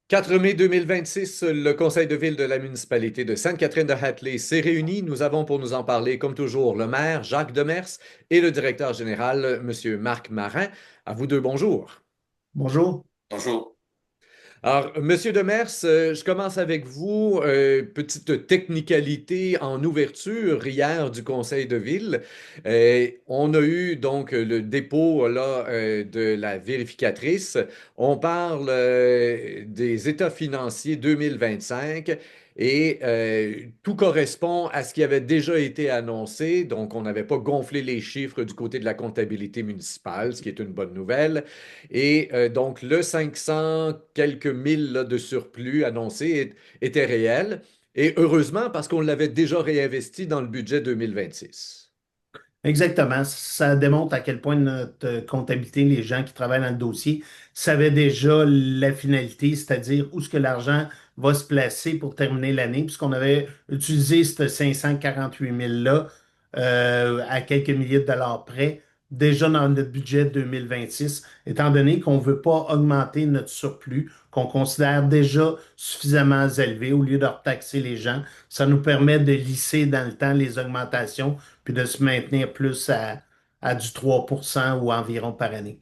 4 mai 2026, le Conseil de ville de la municipalité de Sainte-Catherine-de-Hatley s'est réuni. Nous avons pour nous en parler, comme toujours, le maire Jacques Demers et le directeur général, M. Marc Marin. À vous deux, bonjour. Bonjour. Bonjour. Alors, Monsieur Demers, je commence avec vous. Petite technicalité en ouverture hier du Conseil de ville. On a eu donc le dépôt là, de la vérificatrice. On parle des états financiers 2025 et tout correspond à ce qui avait déjà été annoncé. Donc, on n'avait pas gonflé les chiffres du côté de la comptabilité municipale, ce qui est une bonne nouvelle. Et donc, le 500 quelques mille là, de surplus annoncé était réel. Et heureusement, parce qu'on l'avait déjà réinvesti dans le budget 2026. Exactement. Ça démontre à quel point notre comptabilité, les gens qui travaillent dans le dossier, savaient déjà la finalité, c'est-à-dire où est-ce que l'argent va se placer pour terminer l'année, puisqu'on avait utilisé ce 548 000-là à quelques milliers de dollars près, déjà dans notre budget 2026, étant donné qu'on ne veut pas augmenter notre surplus, qu'on considère déjà suffisamment élevé, au lieu de retaxer les gens, ça nous permet de lisser dans le temps les augmentations puis de se maintenir plus à du 3% ou environ par année.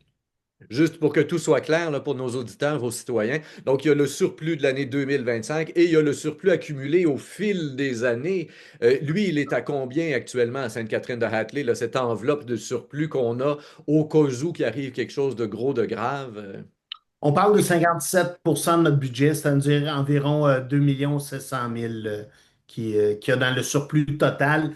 Juste pour que tout soit clair là, pour nos auditeurs, vos citoyens. Donc, il y a le surplus de l'année 2025 et il y a le surplus accumulé au fil des années. Lui, il est à combien actuellement à Sainte-Catherine-de-Hatley, là, cette enveloppe de surplus qu'on a au cas où qu'il arrive quelque chose de gros, de grave? On parle de 57% de notre budget, c'est-à-dire environ 2 700 000 qui a dans le surplus total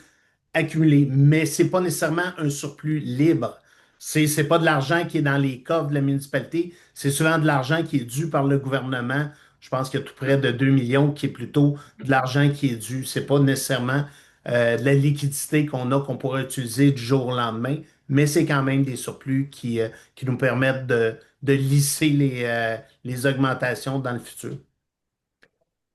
accumulé. Mais ce n'est pas nécessairement un surplus libre. C'est pas de l'argent qui est dans les coffres de la municipalité, c'est souvent de l'argent qui est dû par le gouvernement. Je pense qu'il y a tout près de 2 millions qui est plutôt de l'argent qui est dû. C'est pas nécessairement de la liquidité qu'on a, qu'on pourrait utiliser du jour au lendemain, mais c'est quand même des surplus qui nous permettent de lisser les augmentations dans le futur.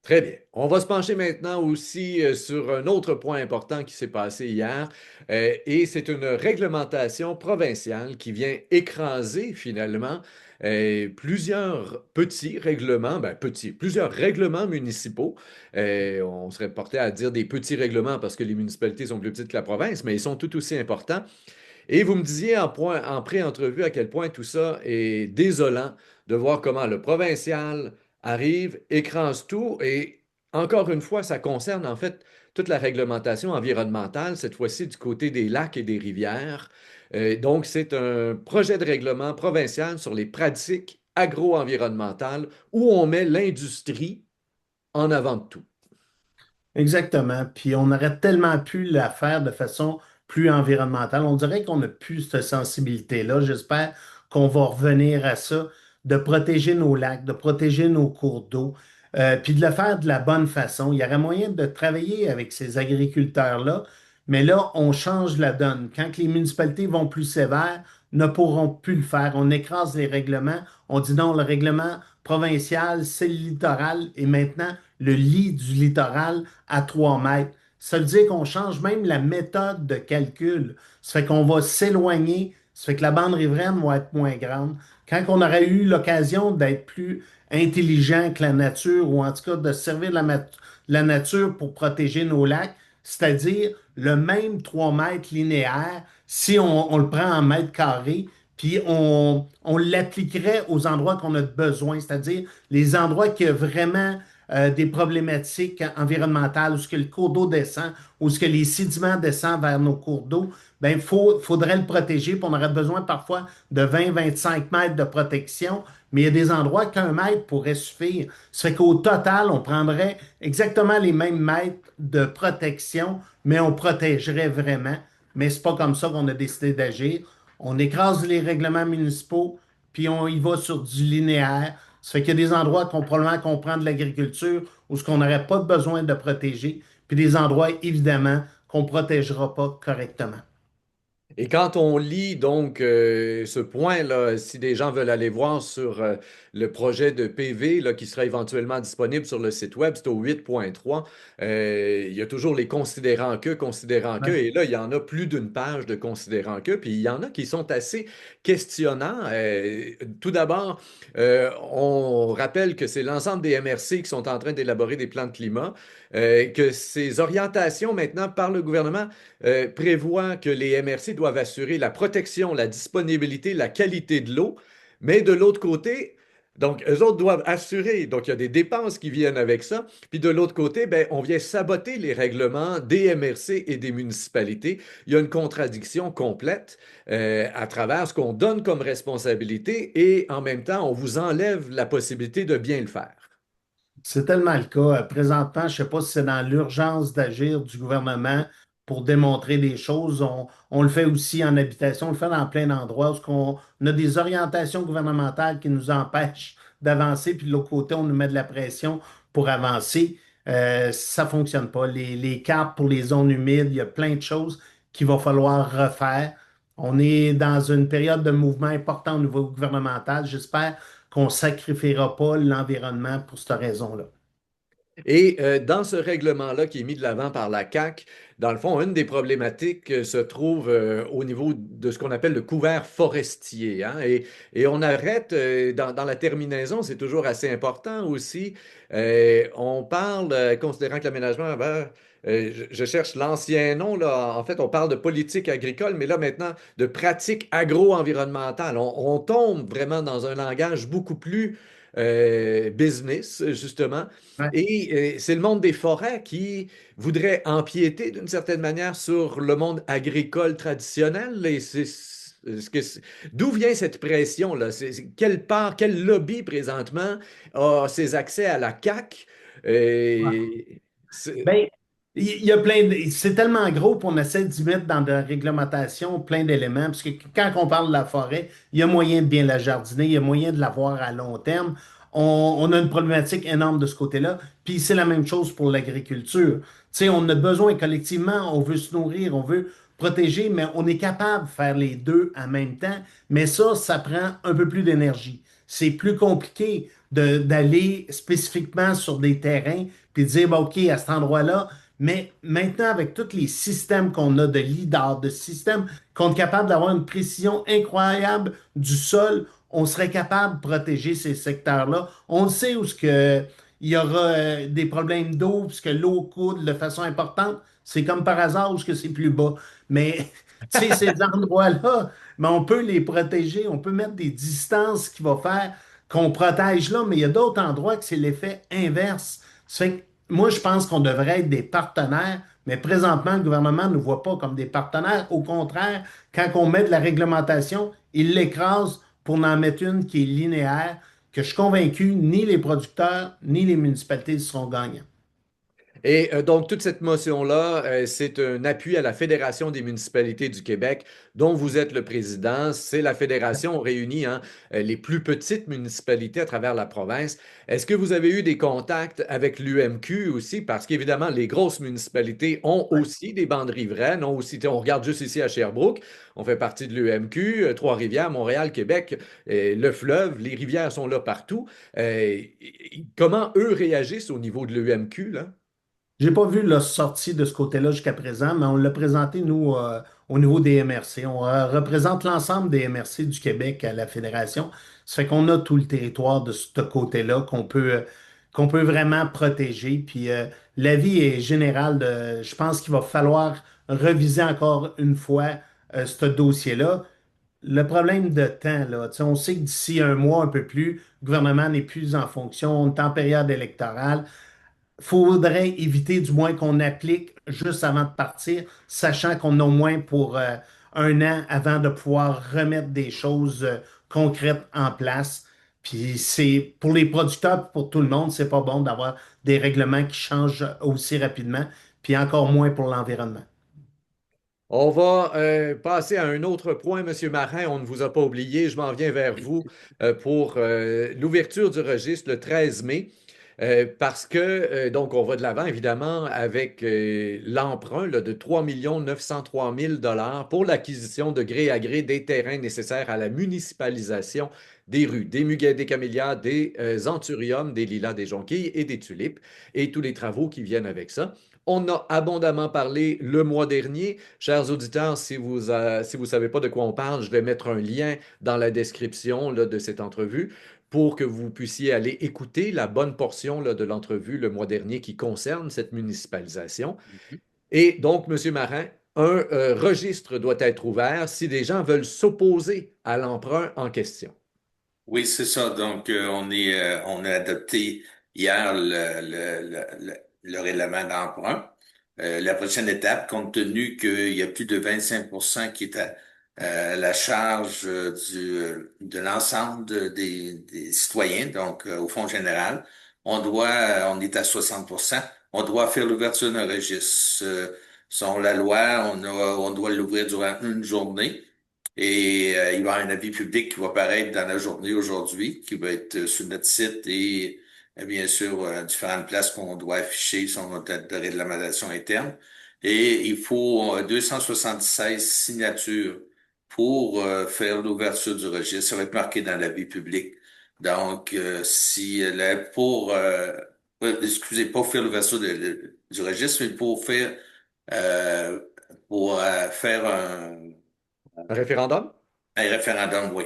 Très bien. On va se pencher maintenant aussi sur un autre point important qui s'est passé hier, et c'est une réglementation provinciale qui vient écraser finalement plusieurs petits règlements, plusieurs règlements municipaux. On serait porté à dire des petits règlements parce que les municipalités sont plus petites que la province, mais ils sont tout aussi importants. Et vous me disiez en pré-entrevue à quel point tout ça est désolant de voir comment le provincial arrive, écrase tout. Et encore une fois, ça concerne en fait toute la réglementation environnementale, cette fois-ci du côté des lacs et des rivières. Donc, c'est un projet de règlement provincial sur les pratiques agro-environnementales où on met l'industrie en avant de tout. Exactement. Puis on aurait tellement pu la faire de façon plus environnementale. On dirait qu'on n'a plus cette sensibilité-là. J'espère qu'on va revenir à ça, de protéger nos lacs, de protéger nos cours d'eau, puis de le faire de la bonne façon. Il y aurait moyen de travailler avec ces agriculteurs-là, mais là, on change la donne. Quand les municipalités vont plus sévères, ne pourront plus le faire. On écrase les règlements. On dit non, le règlement provincial, c'est le littoral, et maintenant, le lit du littoral à 3 mètres. Ça veut dire qu'on change même la méthode de calcul. Ça fait qu'on va s'éloigner. Ça fait que la bande riveraine va être moins grande. Quand on aurait eu l'occasion d'être plus intelligent que la nature, ou en tout cas de servir la nature pour protéger nos lacs, c'est-à-dire le même 3 mètres linéaire, si on le prend en mètres carrés, puis on l'appliquerait aux endroits qu'on a besoin, c'est-à-dire les endroits qui ont vraiment des problématiques environnementales, où ce que le cours d'eau descend, où ce que les sédiments descendent vers nos cours d'eau, ben, faudrait le protéger. Puis on aurait besoin parfois de 20-25 mètres de protection, mais il y a des endroits qu'un mètre pourrait suffire. Ça fait qu'au total, on prendrait exactement les mêmes mètres de protection, mais on protégerait vraiment. Mais c'est pas comme ça qu'on a décidé d'agir. On écrase les règlements municipaux, puis on y va sur du linéaire. Ça fait qu'il y a des endroits qu'on probablement qu'on prend de l'agriculture où ce qu'on n'aurait pas besoin de protéger, puis des endroits, évidemment, qu'on ne protégera pas correctement. Et quand on lit donc ce point-là, si des gens veulent aller voir sur le projet de PV là, qui sera éventuellement disponible sur le site web, c'est au 8.3. Il y a toujours les considérants que, Ouais. et là, il y en a plus d'une page de considérants que, puis il y en a qui sont assez questionnants. Tout d'abord, on rappelle que c'est l'ensemble des MRC qui sont en train d'élaborer des plans de climat, que ces orientations maintenant par le gouvernement prévoit que les MRC doivent assurer la protection, la disponibilité, la qualité de l'eau, mais de l'autre côté, donc, eux autres doivent assurer, donc il y a des dépenses qui viennent avec ça, puis de l'autre côté, ben, on vient saboter les règlements des MRC et des municipalités. Il y a une contradiction complète à travers ce qu'on donne comme responsabilité et en même temps, on vous enlève la possibilité de bien le faire. C'est tellement le cas. Présentement, je ne sais pas si c'est dans l'urgence d'agir du gouvernement pour démontrer des choses. On le fait aussi en habitation, on le fait dans plein d'endroits où on a des orientations gouvernementales qui nous empêchent d'avancer, puis de l'autre côté, on nous met de la pression pour avancer. Ça ne fonctionne pas. Les cartes pour les zones humides, il y a plein de choses qu'il va falloir refaire. On est dans une période de mouvement important au niveau gouvernemental. J'espère qu'on ne sacrifiera pas l'environnement pour cette raison-là. Et dans ce règlement-là qui est mis de l'avant par la CAQ, dans le fond, une des problématiques se trouve au niveau de ce qu'on appelle le couvert forestier, hein. Et on arrête, dans la terminaison, c'est toujours assez important aussi. On parle, considérant que l'aménagement, ben, je cherche l'ancien nom, là. En fait, on parle de politique agricole, mais là maintenant, de pratique agro-environnementale. On tombe vraiment dans un langage beaucoup plus business, justement. Ouais. Et c'est le monde des forêts qui voudrait empiéter d'une certaine manière sur le monde agricole traditionnel. Et d'où vient cette pression-là? Quelle part, quel lobby présentement a ses accès à la CAQ? Et c'est- Ben, il y a c'est tellement gros qu'on essaie d'y mettre dans de la réglementation plein d'éléments, parce que quand on parle de la forêt, il y a moyen de bien la jardiner, il y a moyen de la voir à long terme. On a une problématique énorme de ce côté-là, puis c'est la même chose pour l'agriculture. Tu sais, on a besoin collectivement, on veut se nourrir, on veut protéger, mais on est capable de faire les deux en même temps, mais ça prend un peu plus d'énergie. C'est plus compliqué d'aller spécifiquement sur des terrains puis de dire, ben, OK, à cet endroit-là, mais maintenant, avec tous les systèmes qu'on a de lidar, de systèmes qu'on est capable d'avoir une précision incroyable du sol, on serait capable de protéger ces secteurs-là. On sait où ce que, il y aura des problèmes d'eau, puisque l'eau coule de façon importante. C'est comme par hasard où ce que c'est plus bas. Mais tu sais, ces endroits-là, mais on peut les protéger, on peut mettre des distances qui vont faire qu'on protège là, mais il y a d'autres endroits que c'est l'effet inverse. Ça fait que moi, je pense qu'on devrait être des partenaires, mais présentement, le gouvernement ne nous voit pas comme des partenaires. Au contraire, quand on met de la réglementation, il l'écrase pour en mettre une qui est linéaire, que je suis convaincu, ni les producteurs, ni les municipalités seront gagnants. Et donc, toute cette motion-là, c'est un appui à la Fédération des municipalités du Québec, dont vous êtes le président. C'est la fédération réunie, hein, les plus petites municipalités à travers la province. Est-ce que vous avez eu des contacts avec l'UMQ aussi? Parce qu'évidemment, les grosses municipalités ont Ouais. aussi des bandes riveraines, ont aussi, on regarde juste ici à Sherbrooke, on fait partie de l'UMQ, Trois-Rivières, Montréal, Québec, le fleuve, les rivières sont là partout. Comment eux réagissent au niveau de l'UMQ, là? J'ai pas vu la sortie de ce côté-là jusqu'à présent, mais on l'a présenté, nous, au niveau des MRC. On représente l'ensemble des MRC du Québec à la Fédération. Ça fait qu'on a tout le territoire de ce côté-là qu'on peut vraiment protéger. Puis l'avis est général je pense qu'il va falloir reviser encore une fois ce dossier-là. Le problème de temps, là, tu sais, on sait que d'ici un mois, un peu plus, le gouvernement n'est plus en fonction, on est en période électorale. Faudrait éviter du moins qu'on applique juste avant de partir, sachant qu'on a au moins pour un an avant de pouvoir remettre des choses concrètes en place. Puis c'est pour les producteurs, pour tout le monde, c'est pas bon d'avoir des règlements qui changent aussi rapidement, puis encore moins pour l'environnement. On va passer à un autre point, Monsieur Marin. On ne vous a pas oublié. Je m'en viens vers vous pour l'ouverture du registre le 13 mai. parce que, donc, on va de l'avant, évidemment, avec l'emprunt là, de 3 903 000 pour l'acquisition de gré à gré des terrains nécessaires à la municipalisation des rues, des muguets, des camélias, des anthuriums, des lilas, des jonquilles et des tulipes, et tous les travaux qui viennent avec ça. On a abondamment parlé le mois dernier. Chers auditeurs, si vous savez pas de quoi on parle, je vais mettre un lien dans la description là, de cette entrevue pour que vous puissiez aller écouter la bonne portion là, de l'entrevue le mois dernier qui concerne cette municipalisation. Et donc, Monsieur Marin, un registre doit être ouvert si des gens veulent s'opposer à l'emprunt en question. Oui, c'est ça. Donc, on a adopté hier le règlement d'emprunt. La prochaine étape, compte tenu qu'il y a plus de 25% qui est à la charge de l'ensemble des citoyens, donc au fond général, on est à 60%. On doit faire l'ouverture d'un registre. Selon la loi, on doit l'ouvrir durant une journée. Et il va y avoir un avis public qui va paraître dans la journée aujourd'hui, qui va être sur notre site et bien sûr différentes places qu'on doit afficher sur notre date de réglementation interne. Et il faut 276 signatures pour faire l'ouverture du registre. Ça va être marqué dans l'avis public. Donc, si excusez, pas faire l'ouverture du registre, mais euh, pour faire Un référendum? un référendum, oui.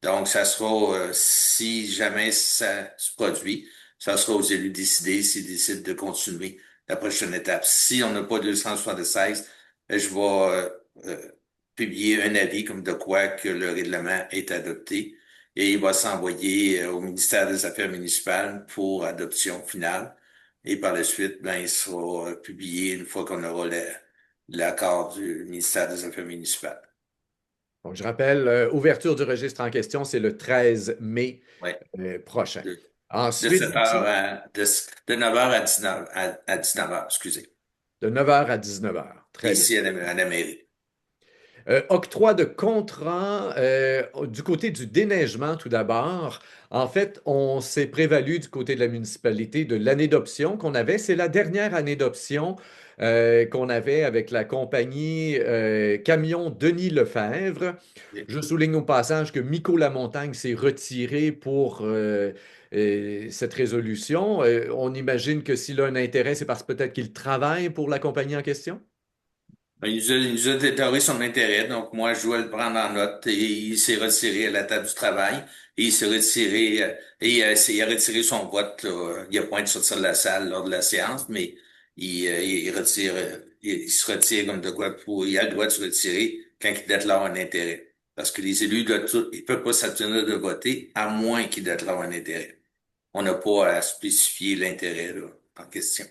Donc, ça sera, si jamais ça se produit, ça sera aux élus de décider s'ils décident de continuer la prochaine étape. Si on n'a pas 276, je vais publier un avis comme de quoi que le règlement est adopté et il va s'envoyer au ministère des Affaires municipales pour adoption finale. Et par la suite, ben, il sera publié une fois qu'on aura l'accord du ministère des Affaires municipales. Donc, je rappelle, ouverture du registre en question, c'est le 13 mai Ouais. prochain. De Ensuite 7 de ça, heures de 9 heures à 19 à 19 heures, excusez. de 9 heures à 19 heures. Très bien. Ici à la mairie. Octroi de contrat du côté du déneigement, tout d'abord. En fait, on s'est prévalu du côté de la municipalité de l'année d'option qu'on avait. C'est la dernière année d'option qu'on avait avec la compagnie Camion Denis Lefebvre. Je souligne au passage que Mico Lamontagne s'est retiré pour cette résolution. On imagine que s'il a un intérêt, c'est parce peut-être qu'il travaille pour la compagnie en question. Il nous a déclaré son intérêt, donc moi, je dois le prendre en note et il s'est retiré à la table du travail et il s'est retiré il a retiré son vote, là. Il a point de sortir de la salle lors de la séance, mais il retire, il se retire comme de quoi il a le droit de se retirer quand il déclare un intérêt. Parce que les élus, ils peuvent pas s'abstenir de voter à moins qu'ils déclarent un intérêt. On n'a pas à spécifier l'intérêt, là, en question.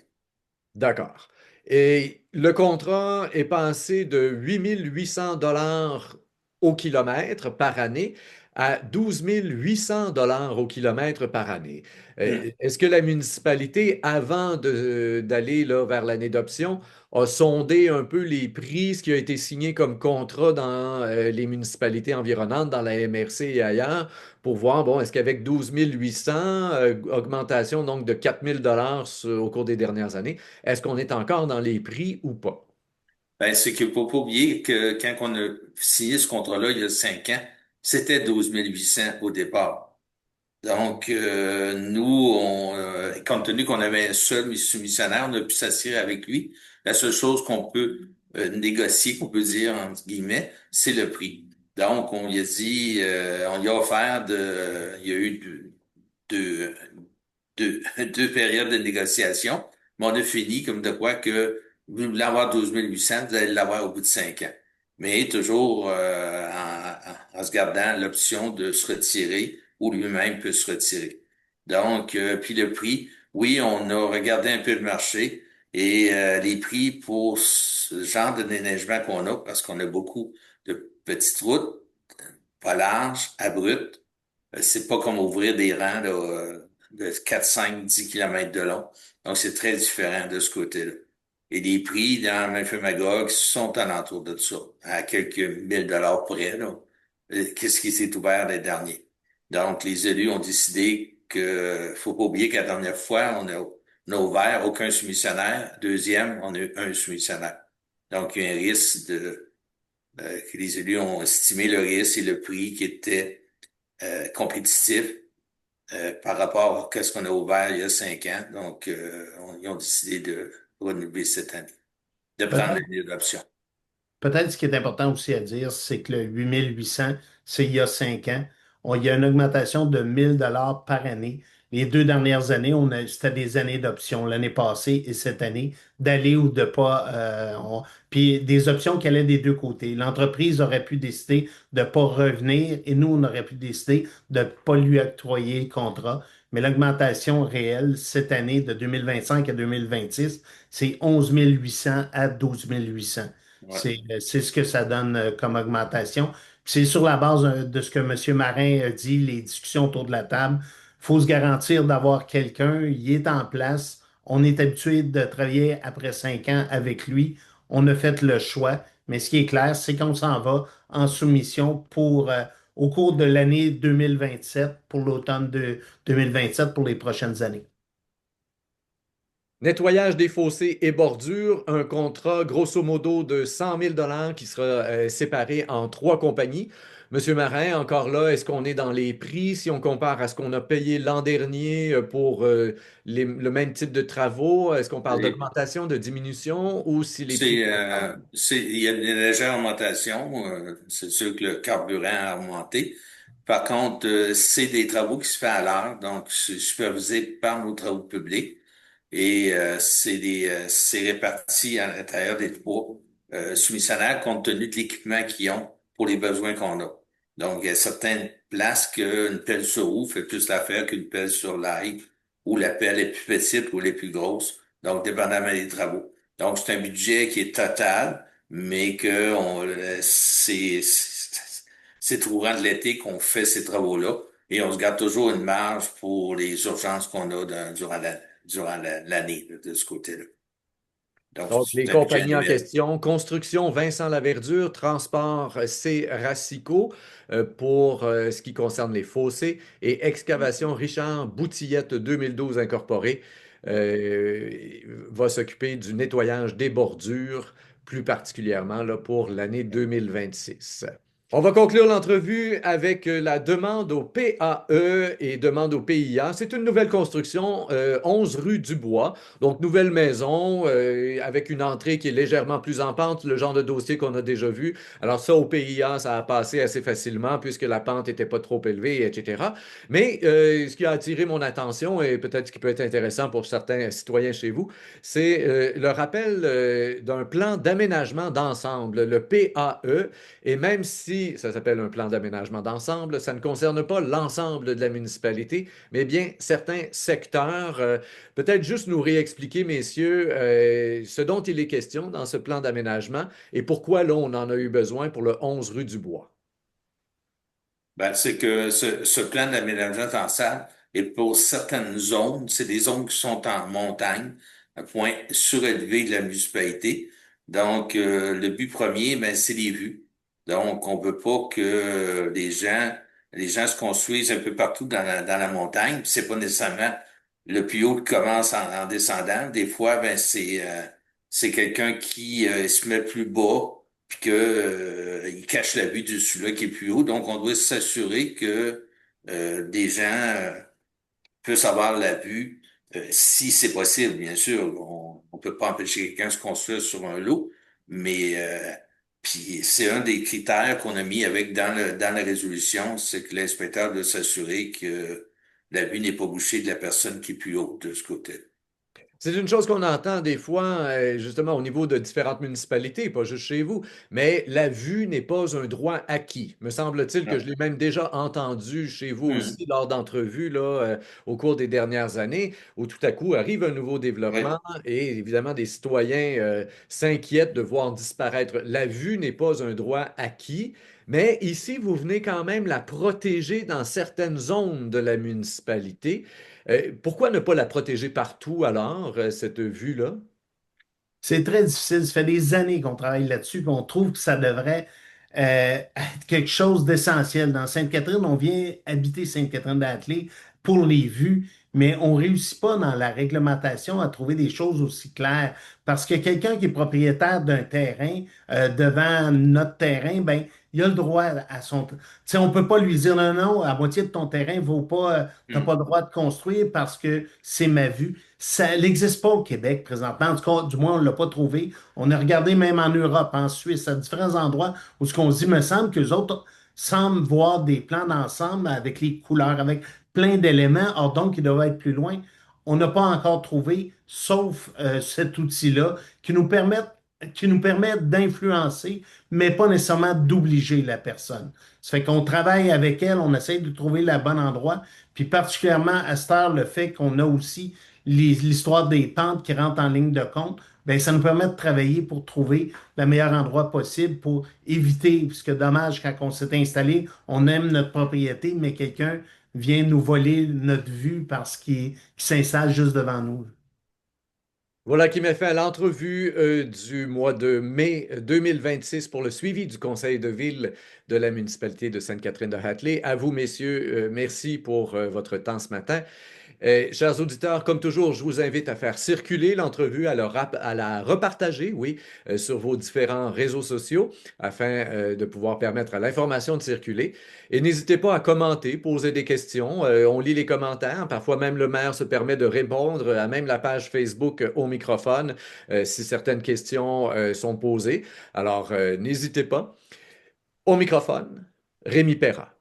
D'accord. Et le contrat est passé de 8 800 $ au kilomètre par année à 12 800 $ au kilomètre par année. Est-ce que la municipalité, avant d'aller là, vers l'année d'option, a sondé un peu les prix, ce qui a été signé comme contrat dans les municipalités environnantes, dans la MRC et ailleurs, pour voir, bon, est-ce qu'avec 12 800, augmentation donc de 4 000 $ au cours des dernières années, est-ce qu'on est encore dans les prix ou pas? Ben, c'est qu'il faut pas oublier que quand on a signé ce contrat-là il y a 5 ans, c'était 12 800 au départ. Donc, nous, compte tenu qu'on avait un seul soumissionnaire, on a pu s'assurer avec lui. La seule chose qu'on peut négocier, qu'on peut dire entre guillemets, c'est le prix. Donc, on lui a dit, on lui a offert il y a eu deux, deux périodes de négociation, mais on a fini comme de quoi que vous voulez avoir 12 800, vous allez l'avoir au bout de 5 ans. Mais toujours en se gardant l'option de se retirer ou lui-même peut se retirer. Donc, puis le prix, oui, on a regardé un peu le marché et les prix pour ce genre de déneigement qu'on a, parce qu'on a beaucoup de petites routes, pas larges, abruptes, c'est pas comme ouvrir des rangs là, de 4, 5, 10 kilomètres de long. Donc, c'est très différent de ce côté-là. Et les prix dans Memphremagog sont alentour de ça, à quelques 1 000 $ près, là. Qu'est-ce qui s'est ouvert les derniers? Donc, les élus ont décidé faut pas oublier qu'à la dernière fois, on a ouvert aucun soumissionnaire. Deuxième, on a eu un soumissionnaire. Donc, il y a un risque que les élus ont estimé le risque et le prix qui était compétitif par rapport à ce qu'on a ouvert il y a 5 ans. Donc, ils ont décidé de renouveler cette année, de prendre Peut-être l'année d'option. Peut-être ce qui est important aussi à dire, c'est que le 8800, c'est il y a 5 ans. Il y a une augmentation de 1 000 $ par année. Les 2 dernières années, c'était des années d'options, l'année passée et cette année, d'aller ou de pas. Puis des options qui allaient des deux côtés. L'entreprise aurait pu décider de ne pas revenir et nous, on aurait pu décider de ne pas lui octroyer le contrat. Mais l'augmentation réelle cette année de 2025 à 2026, c'est 11 800 à 12 800. Ouais. C'est ce que ça donne comme augmentation. C'est sur la base de ce que M. Marin a dit, les discussions autour de la table. Il faut se garantir d'avoir quelqu'un, il est en place. On est habitué de travailler après 5 ans avec lui. On a fait le choix. Mais ce qui est clair, c'est qu'on s'en va en soumission au cours de l'année 2027, pour l'automne de 2027, pour les prochaines années. Nettoyage des fossés et bordures, un contrat grosso modo de 100 000 $ qui sera séparé en trois compagnies. Monsieur Marin, encore là, est-ce qu'on est dans les prix si on compare à ce qu'on a payé l'an dernier pour le même type de travaux? Est-ce qu'on parle d'augmentation, de diminution ou si les prix... Il y a une légère augmentation. C'est sûr que le carburant a augmenté. Par contre, c'est des travaux qui se font à l'heure, donc c'est supervisé par nos travaux publics et c'est réparti à l'intérieur des trois soumissionnaires compte tenu de l'équipement qu'ils ont pour les besoins qu'on a. Donc, il y a certaines places qu'une pelle sur roue fait plus l'affaire qu'une pelle sur l'ail, ou la pelle est plus petite ou elle est plus grosse. Donc, dépendamment des travaux. Donc, c'est un budget qui est total, mais que c'est au courant de l'été qu'on fait ces travaux-là et on se garde toujours une marge pour les urgences qu'on a durant l'année là, de ce côté-là. Donc, Donc, les c'est un budget compagnies en annuel. question, Construction Vincent Laverdure, Transport C. Racicot pour ce qui concerne les fossés et Excavation Richard Boutillette 2012 Incorporé euh, va s'occuper du nettoyage des bordures, plus particulièrement là, pour l'année 2026. On va conclure l'entrevue avec la demande au PAE et demande au PIA. C'est une nouvelle construction, 11 rue Dubois. Donc, nouvelle maison avec une entrée qui est légèrement plus en pente, le genre de dossier qu'on a déjà vu. Alors ça, au PIA, ça a passé assez facilement puisque la pente n'était pas trop élevée, etc. Mais ce qui a attiré mon attention et peut-être ce qui peut être intéressant pour certains citoyens chez vous, c'est le rappel d'un plan d'aménagement d'ensemble, le PAE. Et même si ça s'appelle un plan d'aménagement d'ensemble, ça ne concerne pas l'ensemble de la municipalité, mais bien certains secteurs. Peut-être juste nous réexpliquer, messieurs, ce dont il est question dans ce plan d'aménagement et pourquoi là, on en a eu besoin pour le 11 rue du Bois. Ben, c'est que ce plan d'aménagement en salle est pour certaines zones, c'est des zones qui sont en montagne, un point surélevé de la municipalité. Donc, le but premier, ben, c'est les vues. Donc, on veut pas que les gens se construisent un peu partout dans la montagne. Puis c'est pas nécessairement le plus haut qui commence en descendant. Des fois, ben, c'est quelqu'un qui se met plus bas puis que il cache la vue du celui-là qui est plus haut. Donc, on doit s'assurer que des gens puissent avoir la vue, si c'est possible, bien sûr. On peut pas empêcher quelqu'un de se construire sur un lot, mais puis c'est un des critères qu'on a mis avec dans la résolution, c'est que l'inspecteur doit s'assurer que la vue n'est pas bouchée de la personne qui est plus haute de ce côté. C'est une chose qu'on entend des fois, justement, au niveau de différentes municipalités, pas juste chez vous, mais la vue n'est pas un droit acquis. Me semble-t-il que je Non. l'ai même déjà entendu chez vous Hum. aussi lors d'entrevues là, au cours des dernières années, où tout à coup arrive un nouveau Oui. développement et évidemment des citoyens s'inquiètent de voir disparaître. La vue n'est pas un droit acquis. Mais ici, vous venez quand même la protéger dans certaines zones de la municipalité. Pourquoi ne pas la protéger partout alors, cette vue-là? C'est très difficile. Ça fait des années qu'on travaille là-dessus, puis on trouve que ça devrait être quelque chose d'essentiel. Dans Sainte-Catherine, on vient habiter Sainte-Catherine-d'Athlée pour les vues, mais on ne réussit pas dans la réglementation à trouver des choses aussi claires. Parce que quelqu'un qui est propriétaire d'un terrain devant notre terrain, ben, il a le droit à son... Tu sais, on ne peut pas lui dire non, non, à moitié de ton terrain vaut pas, tu n'as pas le droit de construire parce que c'est ma vue. Ça n'existe pas au Québec présentement. En tout cas, du moins, on ne l'a pas trouvé. On a regardé même en Europe, en Suisse, à différents endroits où ce qu'on se dit, me semble que les autres semblent voir des plans d'ensemble avec les couleurs, avec plein d'éléments. Or, donc, ils doivent être plus loin. On n'a pas encore trouvé, sauf cet outil-là, qui nous permettent d'influencer, mais pas nécessairement d'obliger la personne. Ça fait qu'on travaille avec elle, on essaie de trouver le bon endroit, puis particulièrement à cette heure, le fait qu'on a aussi l'histoire des pentes qui rentrent en ligne de compte, ben, ça nous permet de travailler pour trouver le meilleur endroit possible pour éviter, parce que dommage, quand on s'est installé, on aime notre propriété, mais quelqu'un vient nous voler notre vue parce qu'il s'installe juste devant nous. Voilà qui met fin à l'entrevue du mois de mai 2026 pour le suivi du conseil de ville de la municipalité de Sainte-Catherine-de-Hatley. À vous, messieurs, merci pour votre temps ce matin. Chers auditeurs, comme toujours, je vous invite à faire circuler l'entrevue, à la repartager, oui, sur vos différents réseaux sociaux afin de pouvoir permettre à l'information de circuler. Et n'hésitez pas à commenter, poser des questions. On lit les commentaires. Parfois même le maire se permet de répondre à même la page Facebook au microphone si certaines questions sont posées. Alors, n'hésitez pas. Au microphone, Rémi Perra.